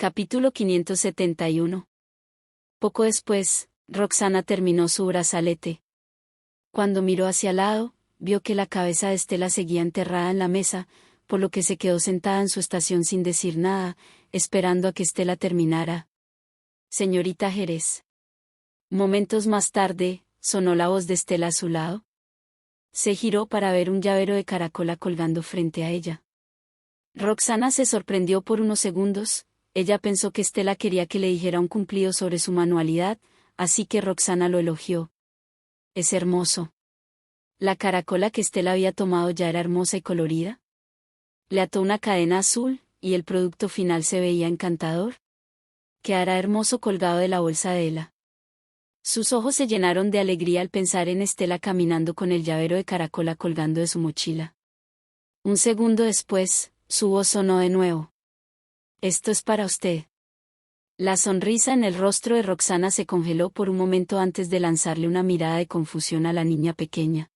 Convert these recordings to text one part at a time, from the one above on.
Capítulo 571. Poco después, Roxana terminó su brazalete. Cuando miró hacia el lado, vio que la cabeza de Estela seguía enterrada en la mesa, por lo que se quedó sentada en su estación sin decir nada, esperando a que Estela terminara. Señorita Jerez. Momentos más tarde, sonó la voz de Estela a su lado. Se giró para ver un llavero de caracola colgando frente a ella. Roxana se sorprendió por unos segundos. Ella pensó que Estela quería que le dijera un cumplido sobre su manualidad, así que Roxana lo elogió. Es hermoso. La caracola que Estela había tomado ya era hermosa y colorida. Le ató una cadena azul, y el producto final se veía encantador. Quedará hermoso colgado de la bolsa de Ela. Sus ojos se llenaron de alegría al pensar en Estela caminando con el llavero de caracola colgando de su mochila. Un segundo después, su voz sonó de nuevo. Esto es para usted. La sonrisa en el rostro de Roxana se congeló por un momento antes de lanzarle una mirada de confusión a la niña pequeña.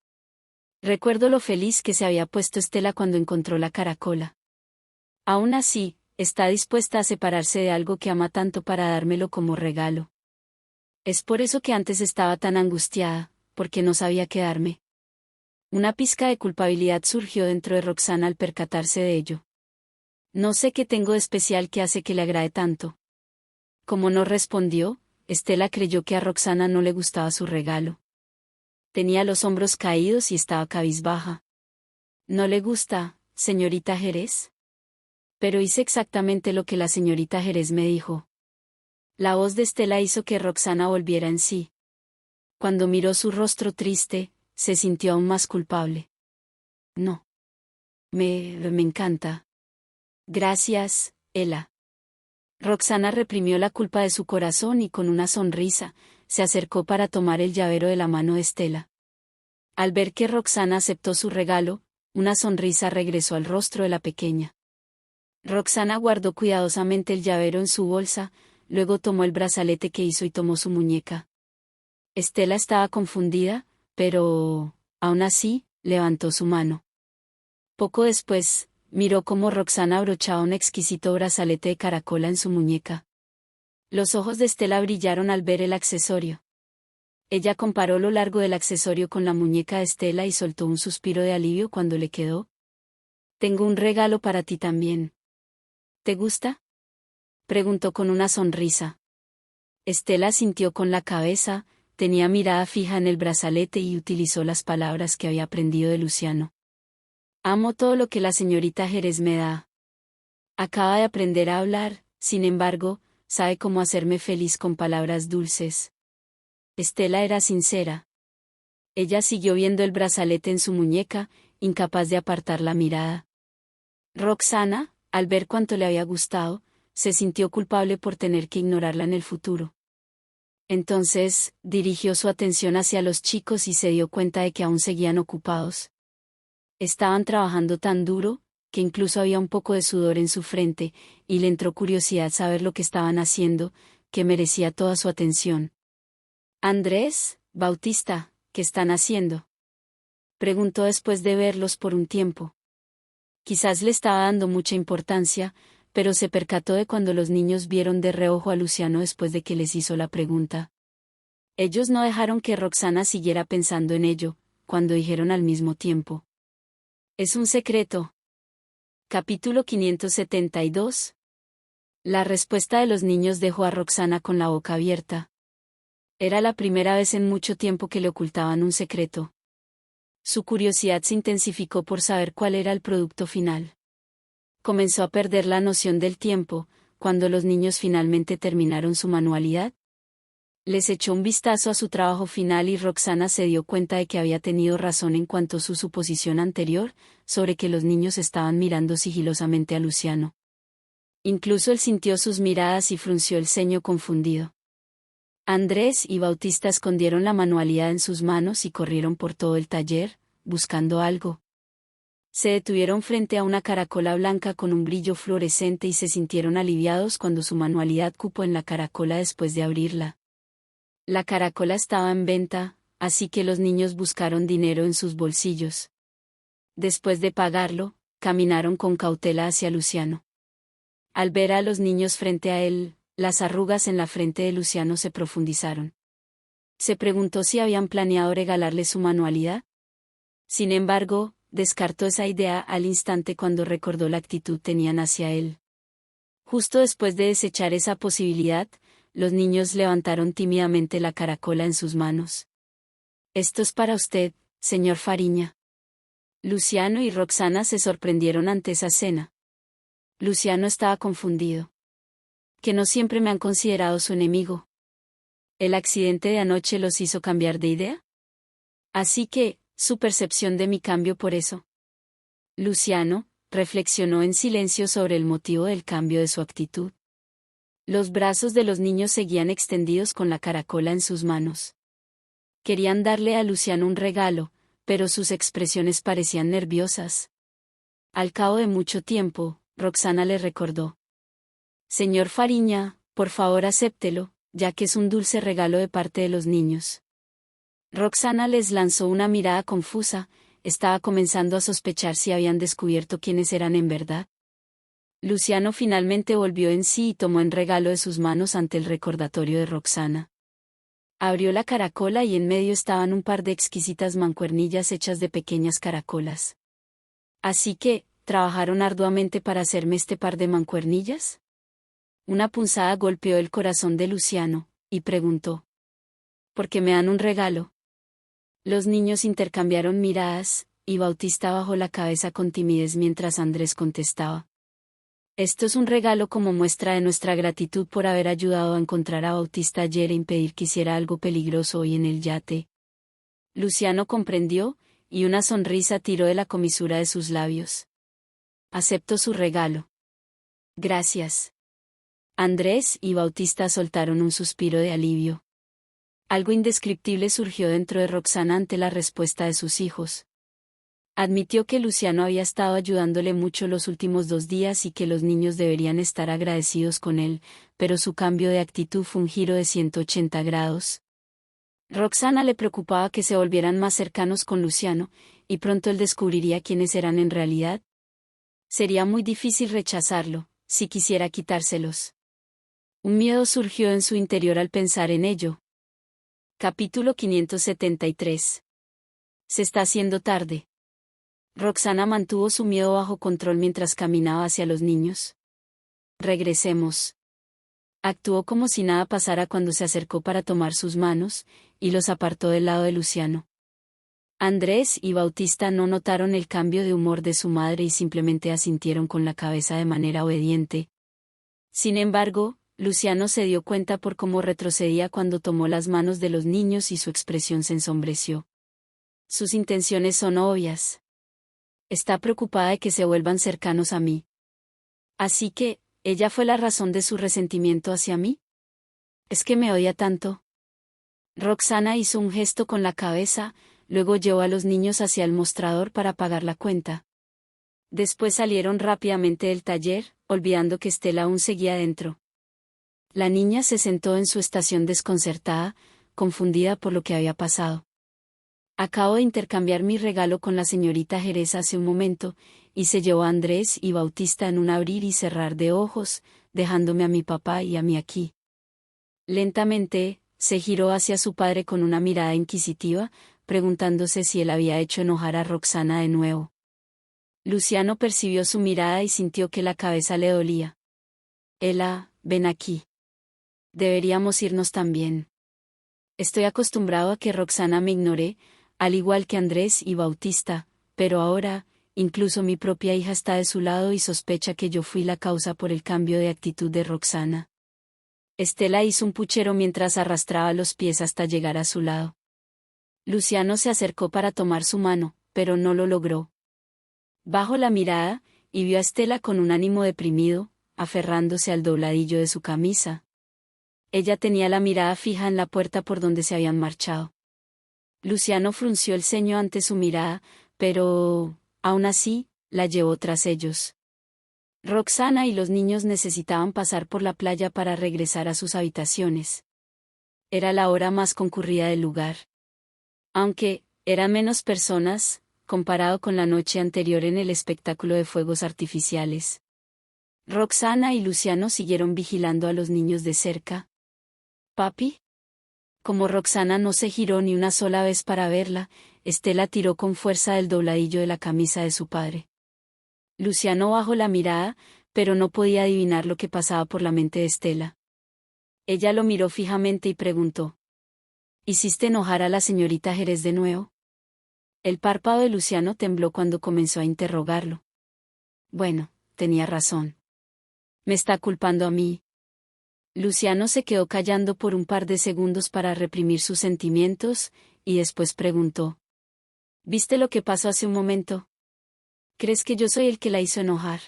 Recuerdo lo feliz que se había puesto Estela cuando encontró la caracola. Aún así, está dispuesta a separarse de algo que ama tanto para dármelo como regalo. Es por eso que antes estaba tan angustiada, porque no sabía qué darme. Una pizca de culpabilidad surgió dentro de Roxana al percatarse de ello. No sé qué tengo de especial que hace que le agrade tanto. Como no respondió, Estela creyó que a Roxana no le gustaba su regalo. Tenía los hombros caídos y estaba cabizbaja. ¿No le gusta, señorita Jerez? Pero hice exactamente lo que la señorita Jerez me dijo. La voz de Estela hizo que Roxana volviera en sí. Cuando miró su rostro triste, se sintió aún más culpable. No. Me encanta. Gracias, Ela. Roxana reprimió la culpa de su corazón y con una sonrisa, se acercó para tomar el llavero de la mano de Estela. Al ver que Roxana aceptó su regalo, una sonrisa regresó al rostro de la pequeña. Roxana guardó cuidadosamente el llavero en su bolsa, luego tomó el brazalete que hizo y tomó su muñeca. Estela estaba confundida, pero, aún así, levantó su mano. Poco después, miró cómo Roxana abrochaba un exquisito brazalete de caracola en su muñeca. Los ojos de Estela brillaron al ver el accesorio. Ella comparó lo largo del accesorio con la muñeca de Estela y soltó un suspiro de alivio cuando le quedó. Tengo un regalo para ti también. ¿Te gusta? Preguntó con una sonrisa. Estela sintió con la cabeza, tenía mirada fija en el brazalete y utilizó las palabras que había aprendido de Luciano. Amo todo lo que la señorita Jerez me da. Acaba de aprender a hablar, sin embargo, sabe cómo hacerme feliz con palabras dulces. Estela era sincera. Ella siguió viendo el brazalete en su muñeca, incapaz de apartar la mirada. Roxana, al ver cuánto le había gustado, se sintió culpable por tener que ignorarla en el futuro. Entonces, dirigió su atención hacia los chicos y se dio cuenta de que aún seguían ocupados. Estaban trabajando tan duro, que incluso había un poco de sudor en su frente, y le entró curiosidad saber lo que estaban haciendo, que merecía toda su atención. Andrés, Bautista, ¿qué están haciendo? Preguntó después de verlos por un tiempo. Quizás le estaba dando mucha importancia, pero se percató de cuando los niños vieron de reojo a Luciano después de que les hizo la pregunta. Ellos no dejaron que Roxana siguiera pensando en ello, cuando dijeron al mismo tiempo. Es un secreto. Capítulo 572. La respuesta de los niños dejó a Roxana con la boca abierta. Era la primera vez en mucho tiempo que le ocultaban un secreto. Su curiosidad se intensificó por saber cuál era el producto final. Comenzó a perder la noción del tiempo, cuando los niños finalmente terminaron su manualidad. Les echó un vistazo a su trabajo final y Roxana se dio cuenta de que había tenido razón en cuanto a su suposición anterior, sobre que los niños estaban mirando sigilosamente a Luciano. Incluso él sintió sus miradas y frunció el ceño confundido. Andrés y Bautista escondieron la manualidad en sus manos y corrieron por todo el taller, buscando algo. Se detuvieron frente a una caracola blanca con un brillo fluorescente y se sintieron aliviados cuando su manualidad cupo en la caracola después de abrirla. La caracola estaba en venta, así que los niños buscaron dinero en sus bolsillos. Después de pagarlo, caminaron con cautela hacia Luciano. Al ver a los niños frente a él, las arrugas en la frente de Luciano se profundizaron. Se preguntó si habían planeado regalarle su manualidad. Sin embargo, descartó esa idea al instante cuando recordó la actitud que tenían hacia él. Justo después de desechar esa posibilidad, los niños levantaron tímidamente la caracola en sus manos. «Esto es para usted, señor Fariña». Luciano y Roxana se sorprendieron ante esa escena. Luciano estaba confundido. Que no siempre me han considerado su enemigo. ¿El accidente de anoche los hizo cambiar de idea? Así que, su percepción de mi cambio por eso. Luciano reflexionó en silencio sobre el motivo del cambio de su actitud. Los brazos de los niños seguían extendidos con la caracola en sus manos. Querían darle a Luciano un regalo, pero sus expresiones parecían nerviosas. Al cabo de mucho tiempo, Roxana le recordó. «Señor Fariña, por favor acéptelo, ya que es un dulce regalo de parte de los niños». Roxana les lanzó una mirada confusa, estaba comenzando a sospechar si habían descubierto quiénes eran en verdad. Luciano finalmente volvió en sí y tomó en regalo de sus manos ante el recordatorio de Roxana. Abrió la caracola y en medio estaban un par de exquisitas mancuernillas hechas de pequeñas caracolas. «Así que, ¿trabajaron arduamente para hacerme este par de mancuernillas?». Una punzada golpeó el corazón de Luciano, y preguntó. «¿Por qué me dan un regalo?». Los niños intercambiaron miradas, y Bautista bajó la cabeza con timidez mientras Andrés contestaba. «Esto es un regalo como muestra de nuestra gratitud por haber ayudado a encontrar a Bautista ayer e impedir que hiciera algo peligroso hoy en el yate». Luciano comprendió, y una sonrisa tiró de la comisura de sus labios. «Acepto su regalo». «Gracias». Andrés y Bautista soltaron un suspiro de alivio. Algo indescriptible surgió dentro de Roxana ante la respuesta de sus hijos. Admitió que Luciano había estado ayudándole mucho los últimos 2 días y que los niños deberían estar agradecidos con él, pero su cambio de actitud fue un giro de 180 grados. Roxana le preocupaba que se volvieran más cercanos con Luciano, y pronto él descubriría quiénes eran en realidad. Sería muy difícil rechazarlo, si quisiera quitárselos. Un miedo surgió en su interior al pensar en ello. Capítulo 573. Se está haciendo tarde. Roxana mantuvo su miedo bajo control mientras caminaba hacia los niños. «Regresemos». Actuó como si nada pasara cuando se acercó para tomar sus manos, y los apartó del lado de Luciano. Andrés y Bautista no notaron el cambio de humor de su madre y simplemente asintieron con la cabeza de manera obediente. Sin embargo, Luciano se dio cuenta por cómo retrocedía cuando tomó las manos de los niños y su expresión se ensombreció. Sus intenciones son obvias. Está preocupada de que se vuelvan cercanos a mí. Así que, ¿ella fue la razón de su resentimiento hacia mí? ¿Es que me odia tanto? Roxana hizo un gesto con la cabeza, luego llevó a los niños hacia el mostrador para pagar la cuenta. Después salieron rápidamente del taller, olvidando que Estela aún seguía dentro. La niña se sentó en su estación desconcertada, confundida por lo que había pasado. «Acabo de intercambiar mi regalo con la señorita Jerez hace un momento, y se llevó a Andrés y Bautista en un abrir y cerrar de ojos, dejándome a mi papá y a mí aquí». Lentamente, se giró hacia su padre con una mirada inquisitiva, preguntándose si él había hecho enojar a Roxana de nuevo. Luciano percibió su mirada y sintió que la cabeza le dolía. «Ela, ven aquí. Deberíamos irnos también. Estoy acostumbrado a que Roxana me ignore, al igual que Andrés y Bautista, pero ahora, incluso mi propia hija está de su lado y sospecha que yo fui la causa por el cambio de actitud de Roxana». Estela hizo un puchero mientras arrastraba los pies hasta llegar a su lado. Luciano se acercó para tomar su mano, pero no lo logró. Bajó la mirada, y vio a Estela con un ánimo deprimido, aferrándose al dobladillo de su camisa. Ella tenía la mirada fija en la puerta por donde se habían marchado. Luciano frunció el ceño ante su mirada, pero, aún así, la llevó tras ellos. Roxana y los niños necesitaban pasar por la playa para regresar a sus habitaciones. Era la hora más concurrida del lugar. Aunque, eran menos personas, comparado con la noche anterior en el espectáculo de fuegos artificiales. Roxana y Luciano siguieron vigilando a los niños de cerca. ¿Papi? Como Roxana no se giró ni una sola vez para verla, Estela tiró con fuerza del dobladillo de la camisa de su padre. Luciano bajó la mirada, pero no podía adivinar lo que pasaba por la mente de Estela. Ella lo miró fijamente y preguntó: ¿Hiciste enojar a la señorita Jerez de nuevo? El párpado de Luciano tembló cuando comenzó a interrogarlo. Bueno, tenía razón. Me está culpando a mí. Luciano se quedó callando por un par de segundos para reprimir sus sentimientos, y después preguntó: ¿Viste lo que pasó hace un momento? ¿Crees que yo soy el que la hizo enojar?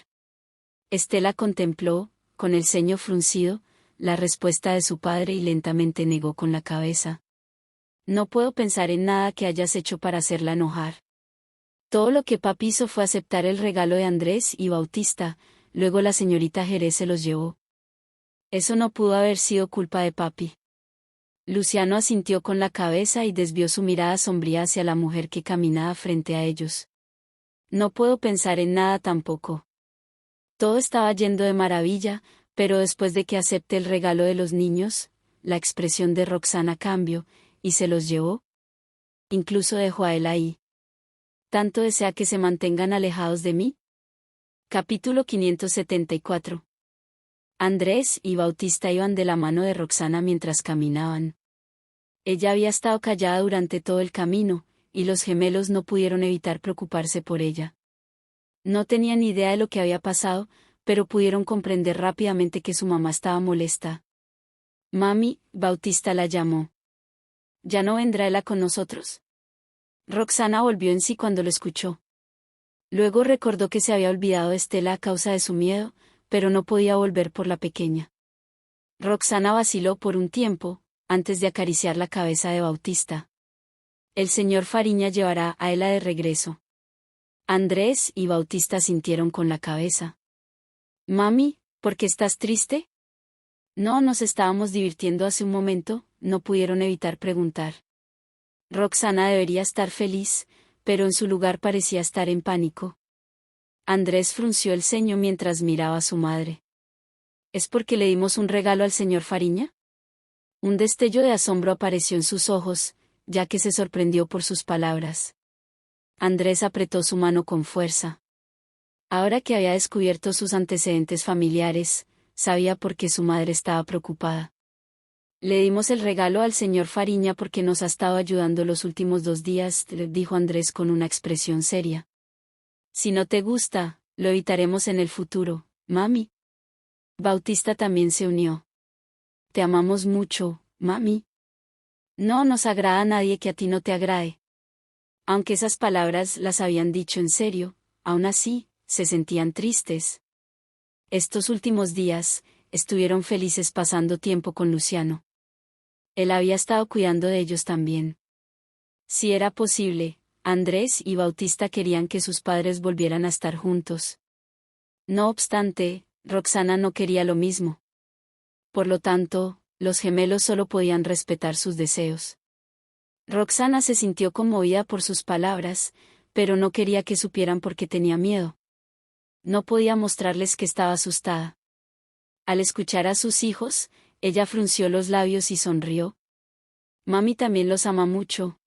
Estela contempló, con el ceño fruncido, la respuesta de su padre y lentamente negó con la cabeza. No puedo pensar en nada que hayas hecho para hacerla enojar. Todo lo que papi hizo fue aceptar el regalo de Andrés y Bautista, luego la señorita Jerez se los llevó. Eso no pudo haber sido culpa de papi. Luciano asintió con la cabeza y desvió su mirada sombría hacia la mujer que caminaba frente a ellos. No puedo pensar en nada tampoco. Todo estaba yendo de maravilla, pero después de que acepté el regalo de los niños, la expresión de Roxana cambió, y se los llevó. Incluso dejó a él ahí. ¿Tanto desea que se mantengan alejados de mí? Capítulo 574. Andrés y Bautista iban de la mano de Roxana mientras caminaban. Ella había estado callada durante todo el camino, y los gemelos no pudieron evitar preocuparse por ella. No tenían idea de lo que había pasado, pero pudieron comprender rápidamente que su mamá estaba molesta. Mami, Bautista la llamó. ¿Ya no vendrá ella con nosotros? Roxana volvió en sí cuando lo escuchó. Luego recordó que se había olvidado de Estela a causa de su miedo, pero no podía volver por la pequeña. Roxana vaciló por un tiempo, antes de acariciar la cabeza de Bautista. El señor Fariña llevará a ella de regreso. Andrés y Bautista sintieron con la cabeza. Mami, ¿por qué estás triste? No, nos estábamos divirtiendo hace un momento, no pudieron evitar preguntar. Roxana debería estar feliz, pero en su lugar parecía estar en pánico. Andrés frunció el ceño mientras miraba a su madre. ¿Es porque le dimos un regalo al señor Fariña? Un destello de asombro apareció en sus ojos, ya que se sorprendió por sus palabras. Andrés apretó su mano con fuerza. Ahora que había descubierto sus antecedentes familiares, sabía por qué su madre estaba preocupada. Le dimos el regalo al señor Fariña porque nos ha estado ayudando los últimos 2 días, dijo Andrés con una expresión seria. Si no te gusta, lo evitaremos en el futuro, mami. Bautista también se unió. Te amamos mucho, mami. No nos agrada a nadie que a ti no te agrade. Aunque esas palabras las habían dicho en serio, aún así, se sentían tristes. Estos últimos días, estuvieron felices pasando tiempo con Luciano. Él había estado cuidando de ellos también. Si era posible, Andrés y Bautista querían que sus padres volvieran a estar juntos. No obstante, Roxana no quería lo mismo. Por lo tanto, los gemelos solo podían respetar sus deseos. Roxana se sintió conmovida por sus palabras, pero no quería que supieran por qué tenía miedo. No podía mostrarles que estaba asustada. Al escuchar a sus hijos, ella frunció los labios y sonrió. Mami también los ama mucho.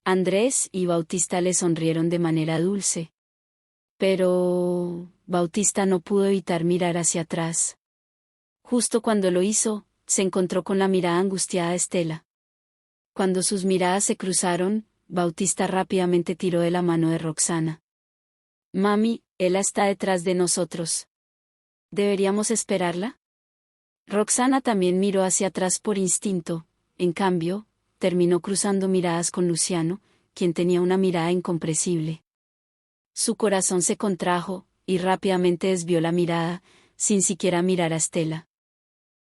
Andrés y Bautista le sonrieron de manera dulce. Pero Bautista no pudo evitar mirar hacia atrás. Justo cuando lo hizo, se encontró con la mirada angustiada de Estela. Cuando sus miradas se cruzaron, Bautista rápidamente tiró de la mano de Roxana. Mami, ella está detrás de nosotros. ¿Deberíamos esperarla? Roxana también miró hacia atrás por instinto, en cambio, terminó cruzando miradas con Luciano, quien tenía una mirada incomprensible. Su corazón se contrajo, y rápidamente desvió la mirada, sin siquiera mirar a Estela.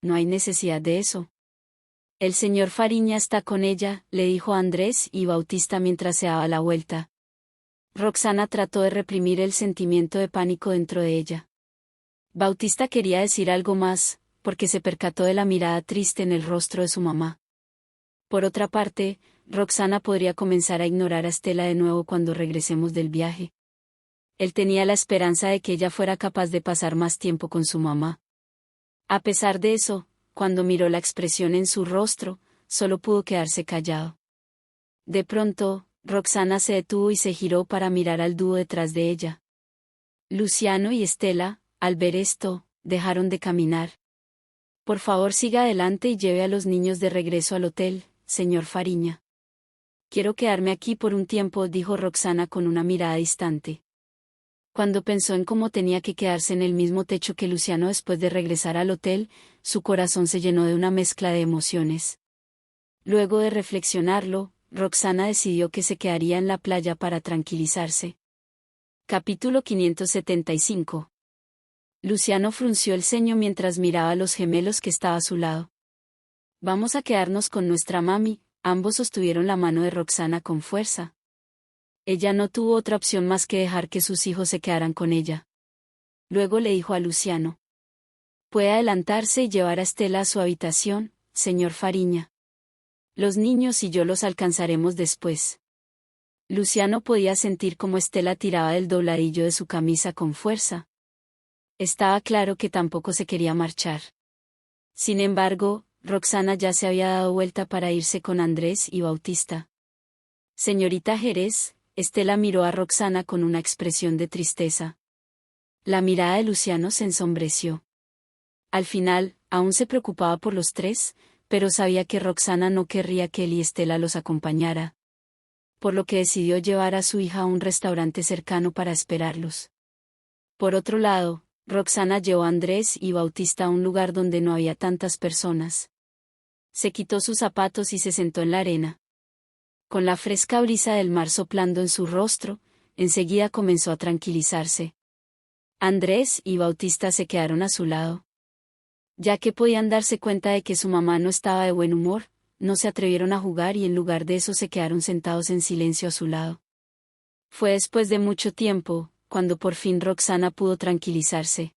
No hay necesidad de eso. El señor Fariña está con ella, le dijo Andrés y Bautista mientras se daba la vuelta. Roxana trató de reprimir el sentimiento de pánico dentro de ella. Bautista quería decir algo más, porque se percató de la mirada triste en el rostro de su mamá. Por otra parte, Roxana podría comenzar a ignorar a Estela de nuevo cuando regresemos del viaje. Él tenía la esperanza de que ella fuera capaz de pasar más tiempo con su mamá. A pesar de eso, cuando miró la expresión en su rostro, solo pudo quedarse callado. De pronto, Roxana se detuvo y se giró para mirar al dúo detrás de ella. Luciano y Estela, al ver esto, dejaron de caminar. Por favor, siga adelante y lleve a los niños de regreso al hotel, señor Fariña. Quiero quedarme aquí por un tiempo, dijo Roxana con una mirada distante. Cuando pensó en cómo tenía que quedarse en el mismo techo que Luciano después de regresar al hotel, su corazón se llenó de una mezcla de emociones. Luego de reflexionarlo, Roxana decidió que se quedaría en la playa para tranquilizarse. Capítulo 575. Luciano frunció el ceño mientras miraba a los gemelos que estaba a su lado. Vamos a quedarnos con nuestra mami, ambos sostuvieron la mano de Roxana con fuerza. Ella no tuvo otra opción más que dejar que sus hijos se quedaran con ella. Luego le dijo a Luciano. Puede adelantarse y llevar a Estela a su habitación, señor Fariña. Los niños y yo los alcanzaremos después. Luciano podía sentir cómo Estela tiraba del dobladillo de su camisa con fuerza. Estaba claro que tampoco se quería marchar. Sin embargo, Roxana ya se había dado vuelta para irse con Andrés y Bautista. Señorita Jerez, Estela miró a Roxana con una expresión de tristeza. La mirada de Luciano se ensombreció. Al final, aún se preocupaba por los tres, pero sabía que Roxana no querría que él y Estela los acompañara. Por lo que decidió llevar a su hija a un restaurante cercano para esperarlos. Por otro lado, Roxana llevó a Andrés y Bautista a un lugar donde no había tantas personas. Se quitó sus zapatos y se sentó en la arena. Con la fresca brisa del mar soplando en su rostro, enseguida comenzó a tranquilizarse. Andrés y Bautista se quedaron a su lado. Ya que podían darse cuenta de que su mamá no estaba de buen humor, no se atrevieron a jugar y en lugar de eso se quedaron sentados en silencio a su lado. Fue después de mucho tiempo, cuando por fin Roxana pudo tranquilizarse.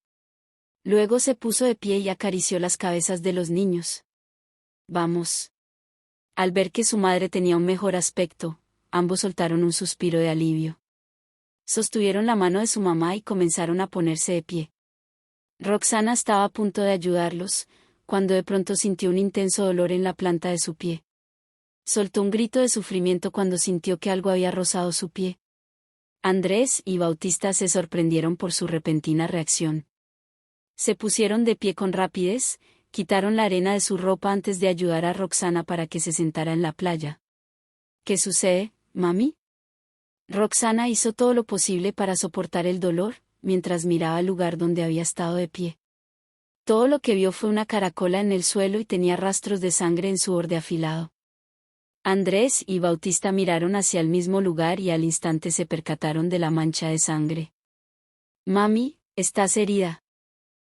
Luego se puso de pie y acarició las cabezas de los niños. Vamos. Al ver que su madre tenía un mejor aspecto, ambos soltaron un suspiro de alivio. Sostuvieron la mano de su mamá y comenzaron a ponerse de pie. Roxana estaba a punto de ayudarlos, cuando de pronto sintió un intenso dolor en la planta de su pie. Soltó un grito de sufrimiento cuando sintió que algo había rozado su pie. Andrés y Bautista se sorprendieron por su repentina reacción. Se pusieron de pie con rapidez, quitaron la arena de su ropa antes de ayudar a Roxana para que se sentara en la playa. ¿Qué sucede, mami? Roxana hizo todo lo posible para soportar el dolor, mientras miraba el lugar donde había estado de pie. Todo lo que vio fue una caracola en el suelo y tenía rastros de sangre en su borde afilado. Andrés y Bautista miraron hacia el mismo lugar y al instante se percataron de la mancha de sangre. Mami, ¿estás herida?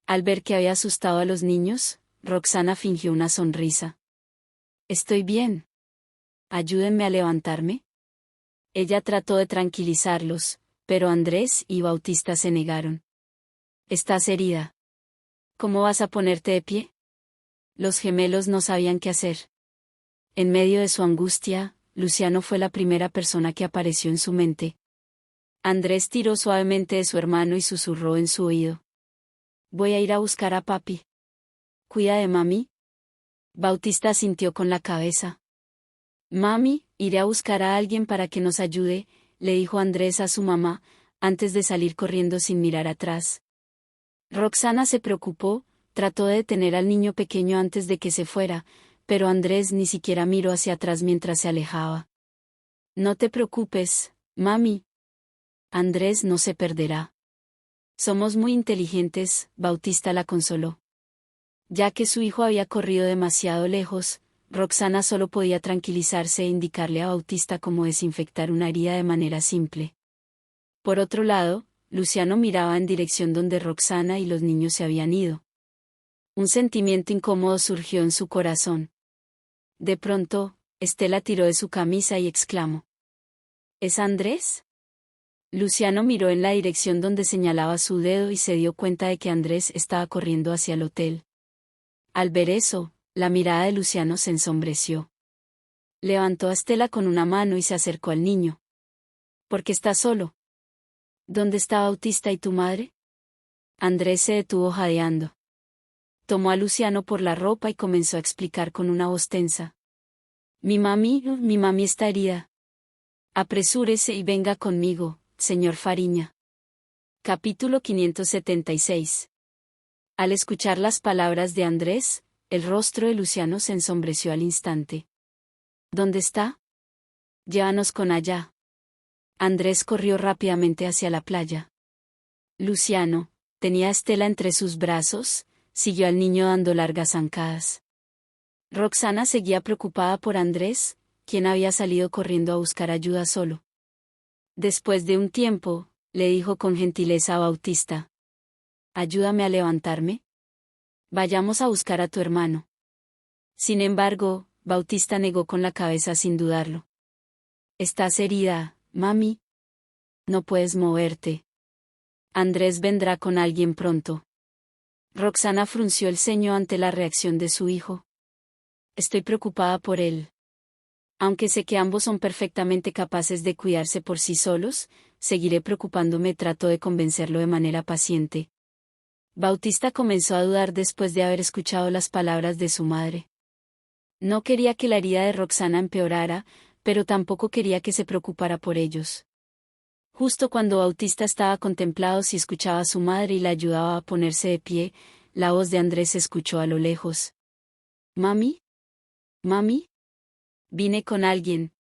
Al ver que había asustado a los niños, Roxana fingió una sonrisa. Estoy bien. Ayúdenme a levantarme. Ella trató de tranquilizarlos, pero Andrés y Bautista se negaron. ¿Estás herida? ¿Cómo vas a ponerte de pie? Los gemelos no sabían qué hacer. En medio de su angustia, Luciano fue la primera persona que apareció en su mente. Andrés tiró suavemente de su hermano y susurró en su oído. Voy a ir a buscar a papi. ¿Cuida de mami? Bautista asintió con la cabeza. Mami, iré a buscar a alguien para que nos ayude, le dijo Andrés a su mamá, antes de salir corriendo sin mirar atrás. Roxana se preocupó, trató de detener al niño pequeño antes de que se fuera, pero Andrés ni siquiera miró hacia atrás mientras se alejaba. No te preocupes, mami. Andrés no se perderá. Somos muy inteligentes, Bautista la consoló. Ya que su hijo había corrido demasiado lejos, Roxana solo podía tranquilizarse e indicarle a Bautista cómo desinfectar una herida de manera simple. Por otro lado, Luciano miraba en dirección donde Roxana y los niños se habían ido. Un sentimiento incómodo surgió en su corazón. De pronto, Estela tiró de su camisa y exclamó. ¿Es Andrés? Luciano miró en la dirección donde señalaba su dedo y se dio cuenta de que Andrés estaba corriendo hacia el hotel. Al ver eso, la mirada de Luciano se ensombreció. Levantó a Estela con una mano y se acercó al niño. ¿Por qué está solo? ¿Dónde está Bautista y tu madre? Andrés se detuvo jadeando. Tomó a Luciano por la ropa y comenzó a explicar con una voz tensa. Mi mami está herida. Apresúrese y venga conmigo, señor Fariña. Capítulo 576. Al escuchar las palabras de Andrés, el rostro de Luciano se ensombreció al instante. ¿Dónde está? Llévanos con allá. Andrés corrió rápidamente hacia la playa. Luciano, tenía a Estela entre sus brazos, siguió al niño dando largas zancadas. Roxana seguía preocupada por Andrés, quien había salido corriendo a buscar ayuda solo. Después de un tiempo, le dijo con gentileza a Bautista. Ayúdame a levantarme. Vayamos a buscar a tu hermano. Sin embargo, Bautista negó con la cabeza sin dudarlo. Estás herida, mami. No puedes moverte. Andrés vendrá con alguien pronto. Roxana frunció el ceño ante la reacción de su hijo. Estoy preocupada por él. Aunque sé que ambos son perfectamente capaces de cuidarse por sí solos, seguiré preocupándome. Trató de convencerlo de manera paciente. Bautista comenzó a dudar después de haber escuchado las palabras de su madre. No quería que la herida de Roxana empeorara, pero tampoco quería que se preocupara por ellos. Justo cuando Bautista estaba contemplado si escuchaba a su madre y la ayudaba a ponerse de pie, la voz de Andrés se escuchó a lo lejos. ¿Mami? ¿Mami? Vine con alguien.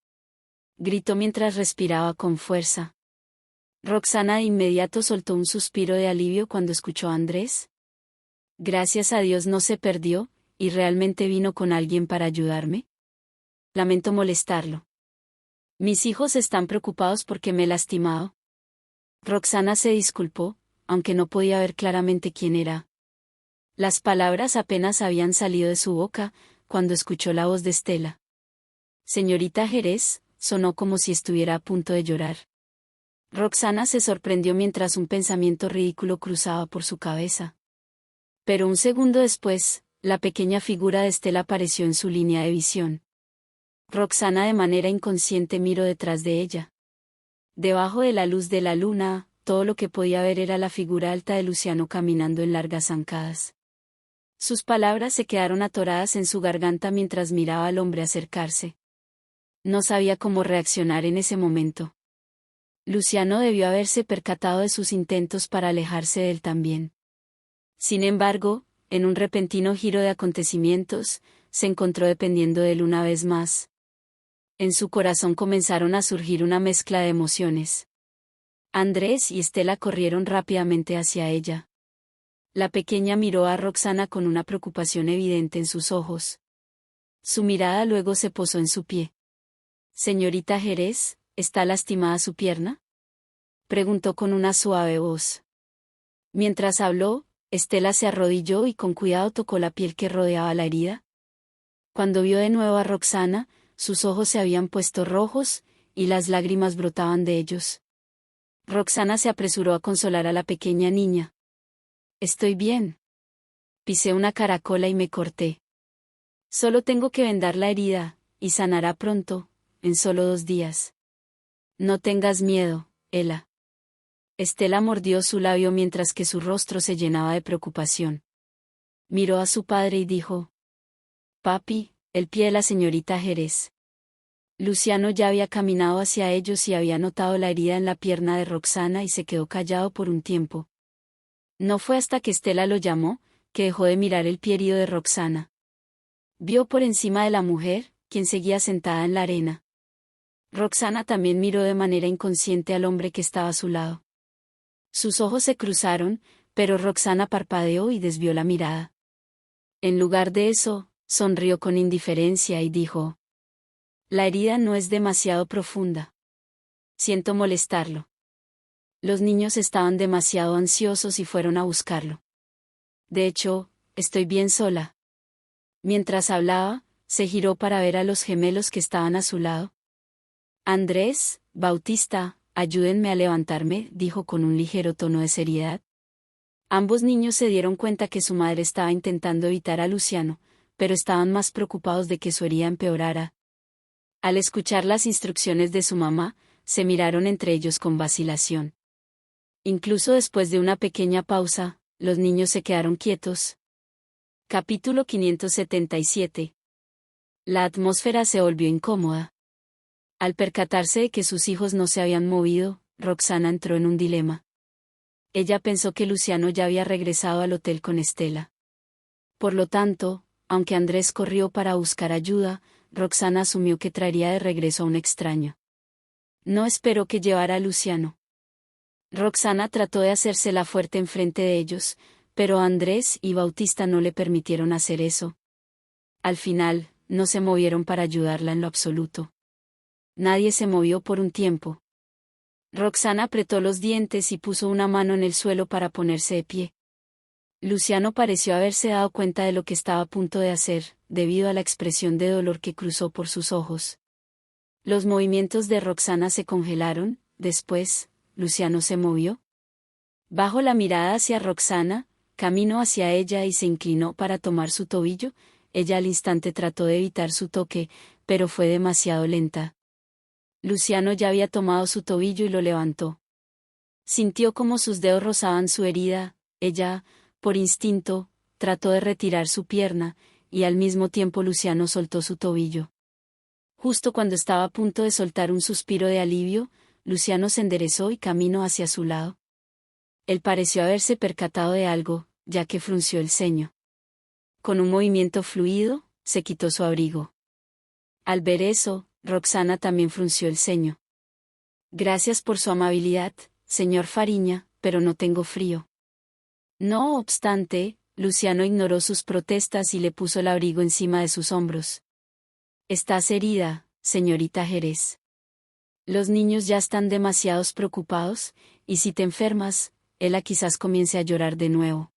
Gritó mientras respiraba con fuerza. Roxana de inmediato soltó un suspiro de alivio cuando escuchó a Andrés. Gracias a Dios no se perdió, y realmente vino con alguien para ayudarme. Lamento molestarlo. Mis hijos están preocupados porque me he lastimado. Roxana se disculpó, aunque no podía ver claramente quién era. Las palabras apenas habían salido de su boca, cuando escuchó la voz de Estela. Señorita Jerez, sonó como si estuviera a punto de llorar. Roxana se sorprendió mientras un pensamiento ridículo cruzaba por su cabeza. Pero un segundo después, la pequeña figura de Estela apareció en su línea de visión. Roxana de manera inconsciente miró detrás de ella. Debajo de la luz de la luna, todo lo que podía ver era la figura alta de Luciano caminando en largas zancadas. Sus palabras se quedaron atoradas en su garganta mientras miraba al hombre acercarse. No sabía cómo reaccionar en ese momento. Luciano debió haberse percatado de sus intentos para alejarse de él también. Sin embargo, en un repentino giro de acontecimientos, se encontró dependiendo de él una vez más. En su corazón comenzaron a surgir una mezcla de emociones. Andrés y Estela corrieron rápidamente hacia ella. La pequeña miró a Roxana con una preocupación evidente en sus ojos. Su mirada luego se posó en su pie. Señorita Jerez, ¿está lastimada su pierna? Preguntó con una suave voz. Mientras habló, Estela se arrodilló y con cuidado tocó la piel que rodeaba la herida. Cuando vio de nuevo a Roxana, sus ojos se habían puesto rojos, y las lágrimas brotaban de ellos. Roxana se apresuró a consolar a la pequeña niña. Estoy bien. Pisé una caracola y me corté. Solo tengo que vendar la herida, y sanará pronto, en solo 2 días. No tengas miedo, Ela. Estela mordió su labio mientras que su rostro se llenaba de preocupación. Miró a su padre y dijo: Papi, el pie de la señorita Jerez. Luciano ya había caminado hacia ellos y había notado la herida en la pierna de Roxana y se quedó callado por un tiempo. No fue hasta que Estela lo llamó, que dejó de mirar el pie herido de Roxana. Vio por encima de la mujer, quien seguía sentada en la arena. Roxana también miró de manera inconsciente al hombre que estaba a su lado. Sus ojos se cruzaron, pero Roxana parpadeó y desvió la mirada. En lugar de eso, sonrió con indiferencia y dijo: La herida no es demasiado profunda. Siento molestarlo. Los niños estaban demasiado ansiosos y fueron a buscarlo. De hecho, estoy bien sola. Mientras hablaba, se giró para ver a los gemelos que estaban a su lado. Andrés, Bautista, ayúdenme a levantarme, dijo con un ligero tono de seriedad. Ambos niños se dieron cuenta que su madre estaba intentando evitar a Luciano, pero estaban más preocupados de que su herida empeorara. Al escuchar las instrucciones de su mamá, se miraron entre ellos con vacilación. Incluso después de una pequeña pausa, los niños se quedaron quietos. Capítulo 577. La atmósfera se volvió incómoda. Al percatarse de que sus hijos no se habían movido, Roxana entró en un dilema. Ella pensó que Luciano ya había regresado al hotel con Estela. Por lo tanto, aunque Andrés corrió para buscar ayuda, Roxana asumió que traería de regreso a un extraño. No esperó que llevara a Luciano. Roxana trató de hacérsela fuerte enfrente de ellos, pero Andrés y Bautista no le permitieron hacer eso. Al final, no se movieron para ayudarla en lo absoluto. Nadie se movió por un tiempo. Roxana apretó los dientes y puso una mano en el suelo para ponerse de pie. Luciano pareció haberse dado cuenta de lo que estaba a punto de hacer, debido a la expresión de dolor que cruzó por sus ojos. Los movimientos de Roxana se congelaron, después, Luciano se movió. Bajó la mirada hacia Roxana, caminó hacia ella y se inclinó para tomar su tobillo. Ella al instante trató de evitar su toque, pero fue demasiado lenta. Luciano ya había tomado su tobillo y lo levantó. Sintió como sus dedos rozaban su herida. Ella, por instinto, trató de retirar su pierna, y al mismo tiempo Luciano soltó su tobillo. Justo cuando estaba a punto de soltar un suspiro de alivio, Luciano se enderezó y caminó hacia su lado. Él pareció haberse percatado de algo, ya que frunció el ceño. Con un movimiento fluido, se quitó su abrigo. Al ver eso, Roxana también frunció el ceño. Gracias por su amabilidad, señor Fariña, pero no tengo frío. No obstante, Luciano ignoró sus protestas y le puso el abrigo encima de sus hombros. Estás herida, señorita Jerez. Los niños ya están demasiado preocupados, y si te enfermas, ella quizás comience a llorar de nuevo.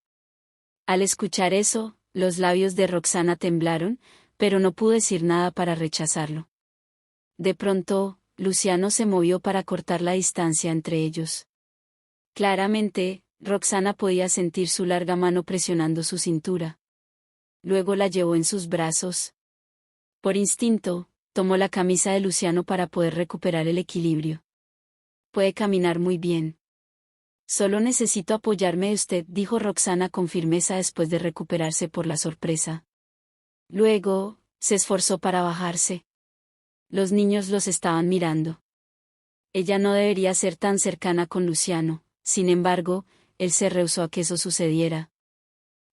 Al escuchar eso, los labios de Roxana temblaron, pero no pudo decir nada para rechazarlo. De pronto, Luciano se movió para cortar la distancia entre ellos. Claramente, Roxana podía sentir su larga mano presionando su cintura. Luego la llevó en sus brazos. Por instinto, tomó la camisa de Luciano para poder recuperar el equilibrio. Puede caminar muy bien. Solo necesito apoyarme de usted, dijo Roxana con firmeza después de recuperarse por la sorpresa. Luego, se esforzó para bajarse. Los niños los estaban mirando. Ella no debería ser tan cercana con Luciano, sin embargo, él se rehusó a que eso sucediera.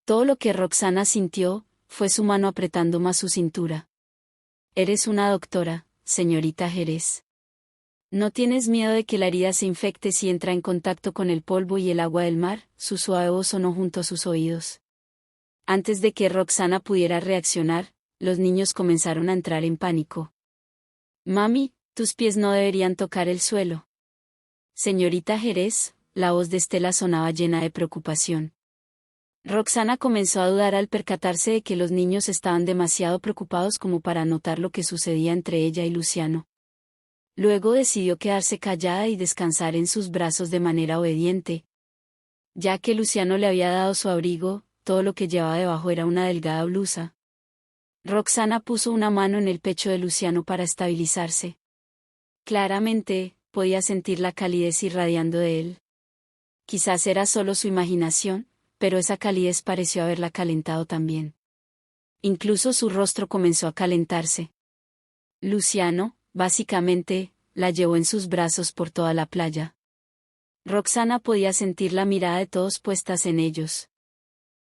Todo lo que Roxana sintió, fue su mano apretando más su cintura. Eres una doctora, señorita Jerez. ¿No tienes miedo de que la herida se infecte si entra en contacto con el polvo y el agua del mar? Su suave voz sonó junto a sus oídos. Antes de que Roxana pudiera reaccionar, los niños comenzaron a entrar en pánico. Mami, tus pies no deberían tocar el suelo. Señorita Jerez, la voz de Estela sonaba llena de preocupación. Roxana comenzó a dudar al percatarse de que los niños estaban demasiado preocupados como para notar lo que sucedía entre ella y Luciano. Luego decidió quedarse callada y descansar en sus brazos de manera obediente. Ya que Luciano le había dado su abrigo, todo lo que llevaba debajo era una delgada blusa. Roxana puso una mano en el pecho de Luciano para estabilizarse. Claramente, podía sentir la calidez irradiando de él. Quizás era solo su imaginación, pero esa calidez pareció haberla calentado también. Incluso su rostro comenzó a calentarse. Luciano, básicamente, la llevó en sus brazos por toda la playa. Roxana podía sentir la mirada de todos puestas en ellos.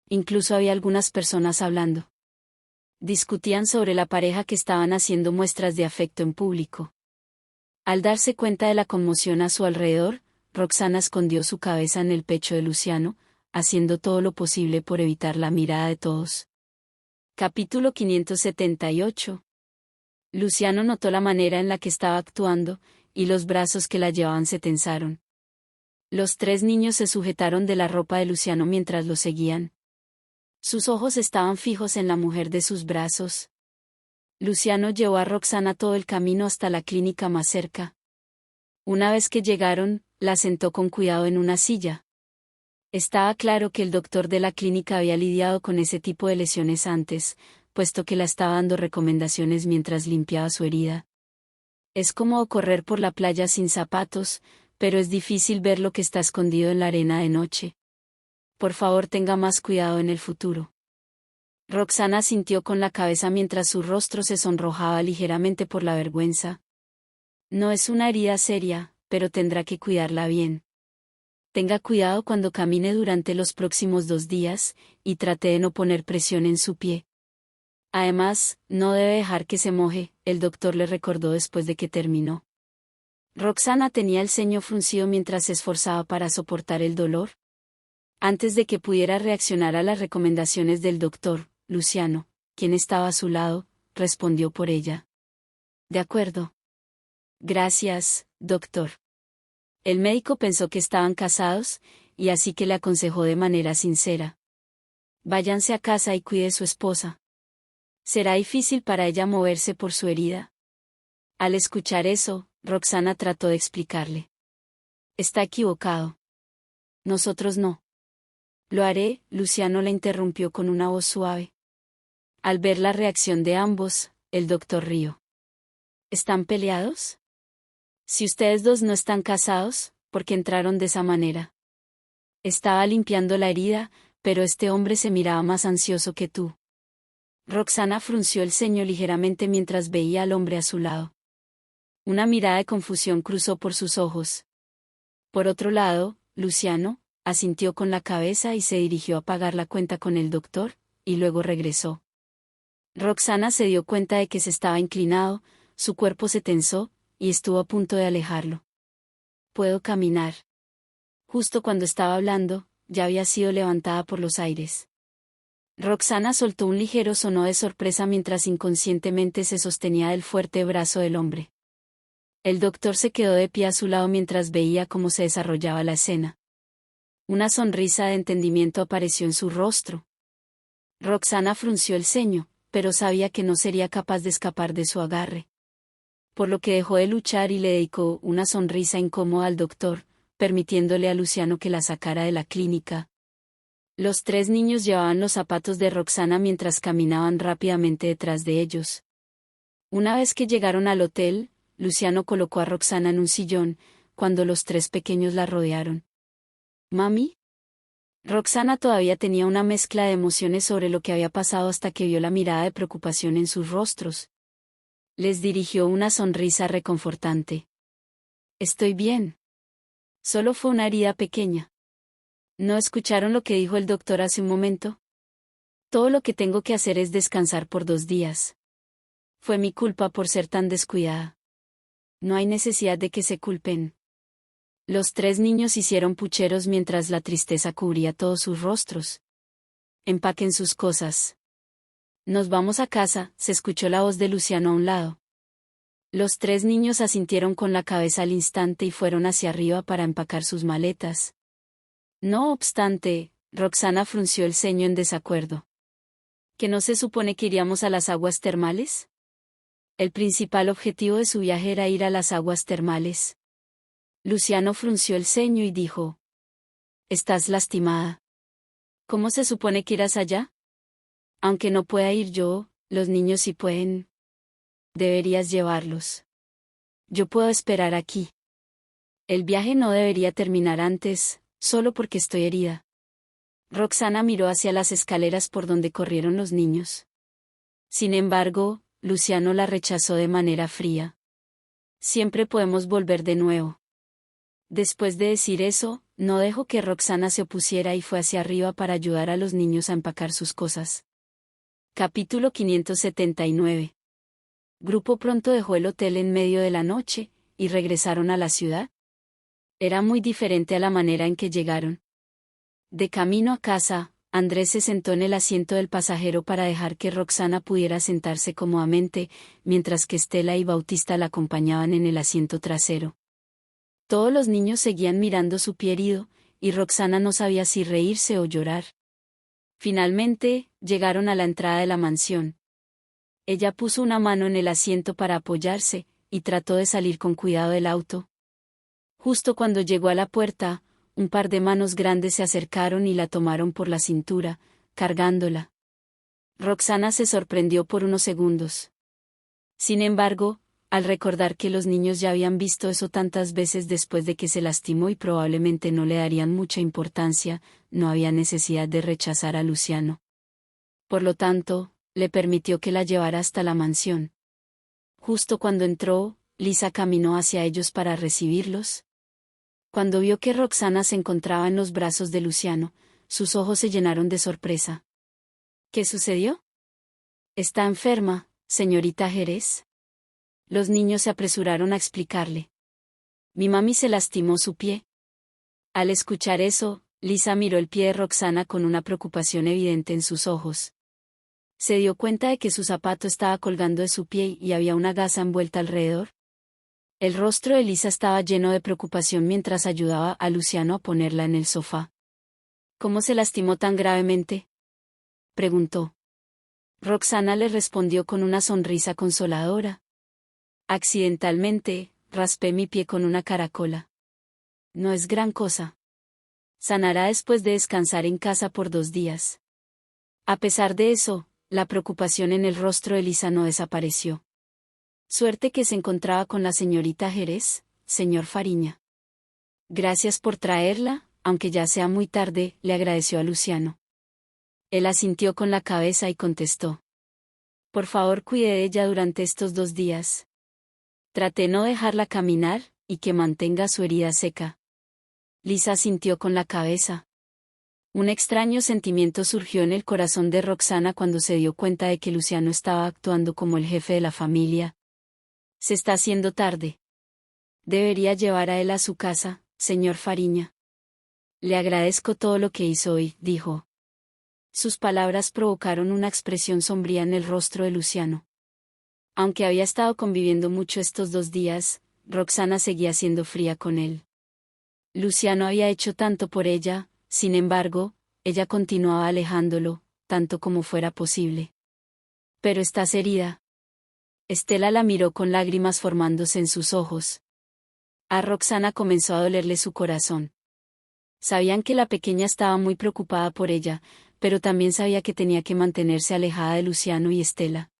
Incluso había algunas personas hablando. Discutían sobre la pareja que estaban haciendo muestras de afecto en público. Al darse cuenta de la conmoción a su alrededor, Roxana escondió su cabeza en el pecho de Luciano, haciendo todo lo posible por evitar la mirada de todos. Capítulo 578. Luciano notó la manera en la que estaba actuando, y los brazos que la llevaban se tensaron. Los tres niños se sujetaron de la ropa de Luciano mientras lo seguían. Sus ojos estaban fijos en la mujer de sus brazos. Luciano llevó a Roxana todo el camino hasta la clínica más cerca. Una vez que llegaron, la sentó con cuidado en una silla. Estaba claro que el doctor de la clínica había lidiado con ese tipo de lesiones antes, puesto que la estaba dando recomendaciones mientras limpiaba su herida. Es como correr por la playa sin zapatos, pero es difícil ver lo que está escondido en la arena de noche. Por favor, tenga más cuidado en el futuro. Roxana sintió con la cabeza mientras su rostro se sonrojaba ligeramente por la vergüenza. No es una herida seria, pero tendrá que cuidarla bien. Tenga cuidado cuando camine durante los próximos 2 días, y trate de no poner presión en su pie. Además, no debe dejar que se moje, el doctor le recordó después de que terminó. Roxana tenía el ceño fruncido mientras se esforzaba para soportar el dolor. Antes de que pudiera reaccionar a las recomendaciones del doctor, Luciano, quien estaba a su lado, respondió por ella. De acuerdo. Gracias, doctor. El médico pensó que estaban casados, y así que le aconsejó de manera sincera. Váyanse a casa y cuide a su esposa. Será difícil para ella moverse por su herida. Al escuchar eso, Roxana trató de explicarle. Está equivocado. Nosotros no. Lo haré, Luciano la interrumpió con una voz suave. Al ver la reacción de ambos, el doctor rió. ¿Están peleados? Si ustedes dos no están casados, ¿por qué entraron de esa manera? Estaba limpiando la herida, pero este hombre se miraba más ansioso que tú. Roxana frunció el ceño ligeramente mientras veía al hombre a su lado. Una mirada de confusión cruzó por sus ojos. Por otro lado, Luciano asintió con la cabeza y se dirigió a pagar la cuenta con el doctor, y luego regresó. Roxana se dio cuenta de que se estaba inclinado, su cuerpo se tensó, y estuvo a punto de alejarlo. Puedo caminar. Justo cuando estaba hablando, ya había sido levantada por los aires. Roxana soltó un ligero sonó de sorpresa mientras inconscientemente se sostenía del fuerte brazo del hombre. El doctor se quedó de pie a su lado mientras veía cómo se desarrollaba la escena. Una sonrisa de entendimiento apareció en su rostro. Roxana frunció el ceño, pero sabía que no sería capaz de escapar de su agarre. Por lo que dejó de luchar y le dedicó una sonrisa incómoda al doctor, permitiéndole a Luciano que la sacara de la clínica. Los 3 niños llevaban los zapatos de Roxana mientras caminaban rápidamente detrás de ellos. Una vez que llegaron al hotel, Luciano colocó a Roxana en un sillón, cuando los 3 pequeños la rodearon. ¿Mami? Roxana todavía tenía una mezcla de emociones sobre lo que había pasado hasta que vio la mirada de preocupación en sus rostros. Les dirigió una sonrisa reconfortante. Estoy bien. Solo fue una herida pequeña. ¿No escucharon lo que dijo el doctor hace un momento? Todo lo que tengo que hacer es descansar por 2 días. Fue mi culpa por ser tan descuidada. No hay necesidad de que se culpen. Los 3 niños hicieron pucheros mientras la tristeza cubría todos sus rostros. Empaquen sus cosas. Nos vamos a casa, se escuchó la voz de Luciano a un lado. Los 3 niños asintieron con la cabeza al instante y fueron hacia arriba para empacar sus maletas. No obstante, Roxana frunció el ceño en desacuerdo. ¿Que no se supone que iríamos a las aguas termales? El principal objetivo de su viaje era ir a las aguas termales. Luciano frunció el ceño y dijo: ¿Estás lastimada? ¿Cómo se supone que irás allá? Aunque no pueda ir yo, los niños sí pueden. Deberías llevarlos. Yo puedo esperar aquí. El viaje no debería terminar antes, solo porque estoy herida. Roxana miró hacia las escaleras por donde corrieron los niños. Sin embargo, Luciano la rechazó de manera fría. Siempre podemos volver de nuevo. Después de decir eso, no dejó que Roxana se opusiera y fue hacia arriba para ayudar a los niños a empacar sus cosas. Capítulo 579. Grupo pronto dejó el hotel en medio de la noche, y regresaron a la ciudad. Era muy diferente a la manera en que llegaron. De camino a casa, Andrés se sentó en el asiento del pasajero para dejar que Roxana pudiera sentarse cómodamente, mientras que Estela y Bautista la acompañaban en el asiento trasero. Todos los niños seguían mirando su pie herido, y Roxana no sabía si reírse o llorar. Finalmente, llegaron a la entrada de la mansión. Ella puso una mano en el asiento para apoyarse, y trató de salir con cuidado del auto. Justo cuando llegó a la puerta, un par de manos grandes se acercaron y la tomaron por la cintura, cargándola. Roxana se sorprendió por unos segundos. Sin embargo, Al recordar que los niños ya habían visto eso tantas veces después de que se lastimó y probablemente no le darían mucha importancia, no había necesidad de rechazar a Luciano. Por lo tanto, le permitió que la llevara hasta la mansión. Justo cuando entró, Lisa caminó hacia ellos para recibirlos. Cuando vio que Roxana se encontraba en los brazos de Luciano, sus ojos se llenaron de sorpresa. ¿Qué sucedió? ¿Está enferma, señorita Jerez? Los niños se apresuraron a explicarle. Mi mami se lastimó su pie. Al escuchar eso, Lisa miró el pie de Roxana con una preocupación evidente en sus ojos. Se dio cuenta de que su zapato estaba colgando de su pie y había una gasa envuelta alrededor. El rostro de Lisa estaba lleno de preocupación mientras ayudaba a Luciano a ponerla en el sofá. ¿Cómo se lastimó tan gravemente?, preguntó. Roxana le respondió con una sonrisa consoladora. Accidentalmente, raspé mi pie con una caracola. No es gran cosa. Sanará después de descansar en casa por 2 días. A pesar de eso, la preocupación en el rostro de Lisa no desapareció. Suerte que se encontraba con la señorita Jerez, señor Fariña. Gracias por traerla, aunque ya sea muy tarde, le agradeció a Luciano. Él asintió con la cabeza y contestó. Por favor, cuide de ella durante estos 2 días. Traté no dejarla caminar, y que mantenga su herida seca. Lisa asintió con la cabeza. Un extraño sentimiento surgió en el corazón de Roxana cuando se dio cuenta de que Luciano estaba actuando como el jefe de la familia. Se está haciendo tarde. Debería llevar a él a su casa, señor Fariña. Le agradezco todo lo que hizo hoy, dijo. Sus palabras provocaron una expresión sombría en el rostro de Luciano. Aunque había estado conviviendo mucho estos 2 días, Roxana seguía siendo fría con él. Luciano había hecho tanto por ella, sin embargo, ella continuaba alejándolo, tanto como fuera posible. Pero estás herida. Estela la miró con lágrimas formándose en sus ojos. A Roxana comenzó a dolerle su corazón. Sabían que la pequeña estaba muy preocupada por ella, pero también sabía que tenía que mantenerse alejada de Luciano y Estela.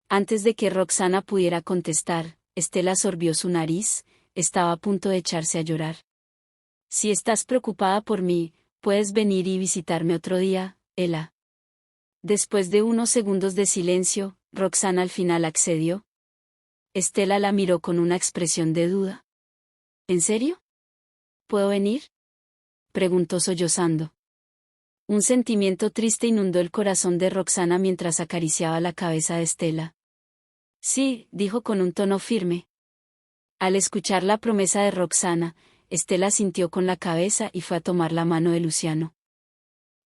Antes de que Roxana pudiera contestar, Estela sorbió su nariz, estaba a punto de echarse a llorar. Si estás preocupada por mí, puedes venir y visitarme otro día, Ela. Después de unos segundos de silencio, Roxana al final accedió. Estela la miró con una expresión de duda. ¿En serio? ¿Puedo venir?, preguntó sollozando. Un sentimiento triste inundó el corazón de Roxana mientras acariciaba la cabeza de Estela. Sí, dijo con un tono firme. Al escuchar la promesa de Roxana, Estela sintió con la cabeza y fue a tomar la mano de Luciano.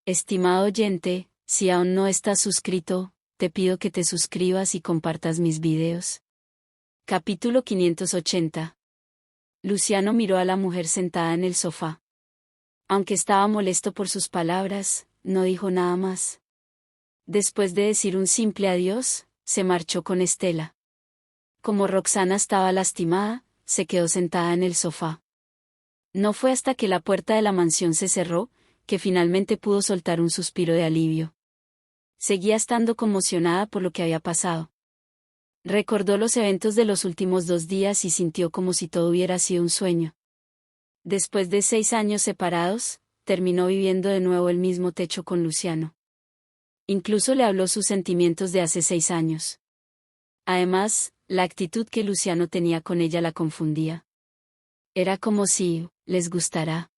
Estimado oyente, si aún no estás suscrito, te pido que te suscribas y compartas mis videos. Capítulo 580. Luciano miró a la mujer sentada en el sofá. Aunque estaba molesto por sus palabras, no dijo nada más. Después de decir un simple adiós, se marchó con Estela. Como Roxana estaba lastimada, se quedó sentada en el sofá. No fue hasta que la puerta de la mansión se cerró, que finalmente pudo soltar un suspiro de alivio. Seguía estando conmocionada por lo que había pasado. Recordó los eventos de los últimos 2 días y sintió como si todo hubiera sido un sueño. Después de 6 años separados, terminó viviendo de nuevo el mismo techo con Luciano. Incluso le habló sus sentimientos de hace 6 años. Además, la actitud que Luciano tenía con ella la confundía. Era como si, les gustara.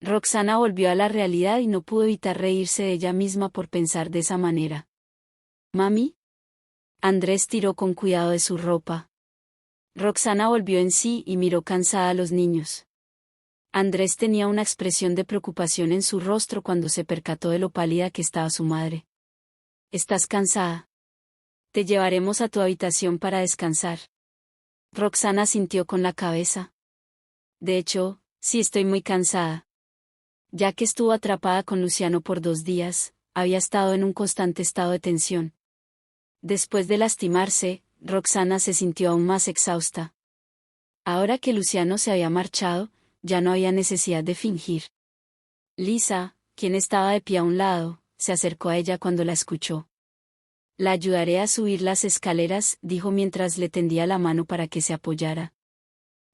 Roxana volvió a la realidad y no pudo evitar reírse de ella misma por pensar de esa manera. ¿Mami? Andrés tiró con cuidado de su ropa. Roxana volvió en sí y miró cansada a los niños. Andrés tenía una expresión de preocupación en su rostro cuando se percató de lo pálida que estaba su madre. ¿Estás cansada? Te llevaremos a tu habitación para descansar. Roxana sintió con la cabeza. De hecho, sí estoy muy cansada. Ya que estuvo atrapada con Luciano por 2 días, había estado en un constante estado de tensión. Después de lastimarse, Roxana se sintió aún más exhausta. Ahora que Luciano se había marchado, ya no había necesidad de fingir. Lisa, quien estaba de pie a un lado, se acercó a ella cuando la escuchó. La ayudaré a subir las escaleras, dijo mientras le tendía la mano para que se apoyara.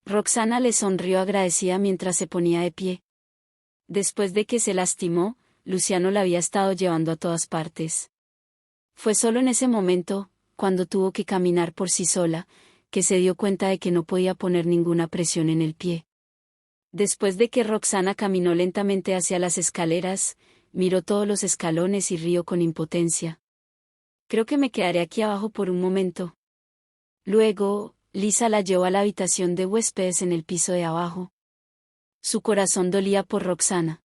Roxana le sonrió agradecida mientras se ponía de pie. Después de que se lastimó, Luciano la había estado llevando a todas partes. Fue solo en ese momento, cuando tuvo que caminar por sí sola, que se dio cuenta de que no podía poner ninguna presión en el pie. Después de que Roxana caminó lentamente hacia las escaleras, miró todos los escalones y rió con impotencia. Creo que me quedaré aquí abajo por un momento. Luego, Lisa la llevó a la habitación de huéspedes en el piso de abajo. Su corazón dolía por Roxana.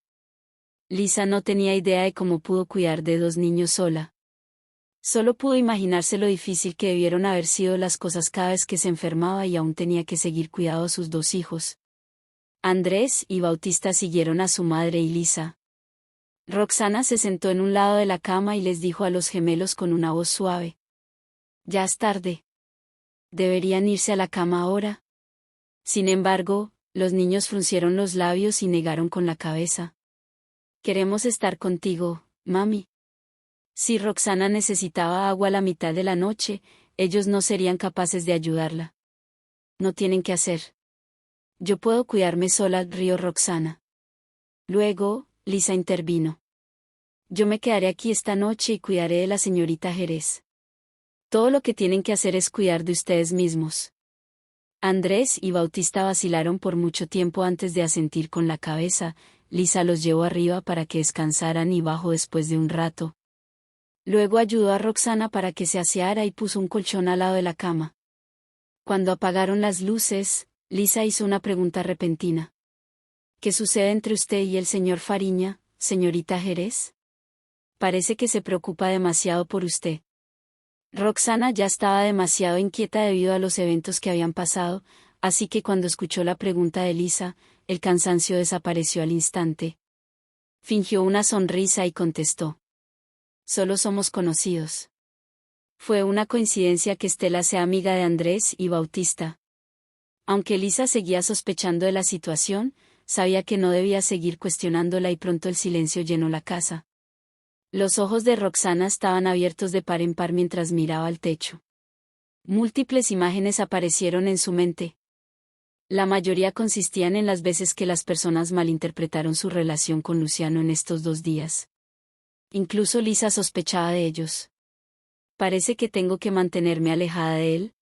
Lisa no tenía idea de cómo pudo cuidar de 2 niños sola. Solo pudo imaginarse lo difícil que debieron haber sido las cosas cada vez que se enfermaba y aún tenía que seguir cuidando a sus 2 hijos. Andrés y Bautista siguieron a su madre y Lisa. Roxana se sentó en un lado de la cama y les dijo a los gemelos con una voz suave. Ya es tarde. ¿Deberían irse a la cama ahora? Sin embargo, los niños fruncieron los labios y negaron con la cabeza. Queremos estar contigo, mami. Si Roxana necesitaba agua a la mitad de la noche, ellos no serían capaces de ayudarla. No tienen que hacer. Yo puedo cuidarme sola, rió Roxana. Luego, Lisa intervino. Yo me quedaré aquí esta noche y cuidaré de la señorita Jerez. Todo lo que tienen que hacer es cuidar de ustedes mismos. Andrés y Bautista vacilaron por mucho tiempo antes de asentir con la cabeza. Lisa los llevó arriba para que descansaran y bajó después de un rato. Luego ayudó a Roxana para que se aseara y puso un colchón al lado de la cama. Cuando apagaron las luces, Lisa hizo una pregunta repentina. ¿Qué sucede entre usted y el señor Fariña, señorita Jerez? Parece que se preocupa demasiado por usted. Roxana ya estaba demasiado inquieta debido a los eventos que habían pasado, así que cuando escuchó la pregunta de Lisa, el cansancio desapareció al instante. Fingió una sonrisa y contestó. Solo somos conocidos. Fue una coincidencia que Estela sea amiga de Andrés y Bautista. Aunque Lisa seguía sospechando de la situación, sabía que no debía seguir cuestionándola y pronto el silencio llenó la casa. Los ojos de Roxana estaban abiertos de par en par mientras miraba al techo. Múltiples imágenes aparecieron en su mente. La mayoría consistían en las veces que las personas malinterpretaron su relación con Luciano en estos 2 días. Incluso Lisa sospechaba de ellos. Parece que tengo que mantenerme alejada de él,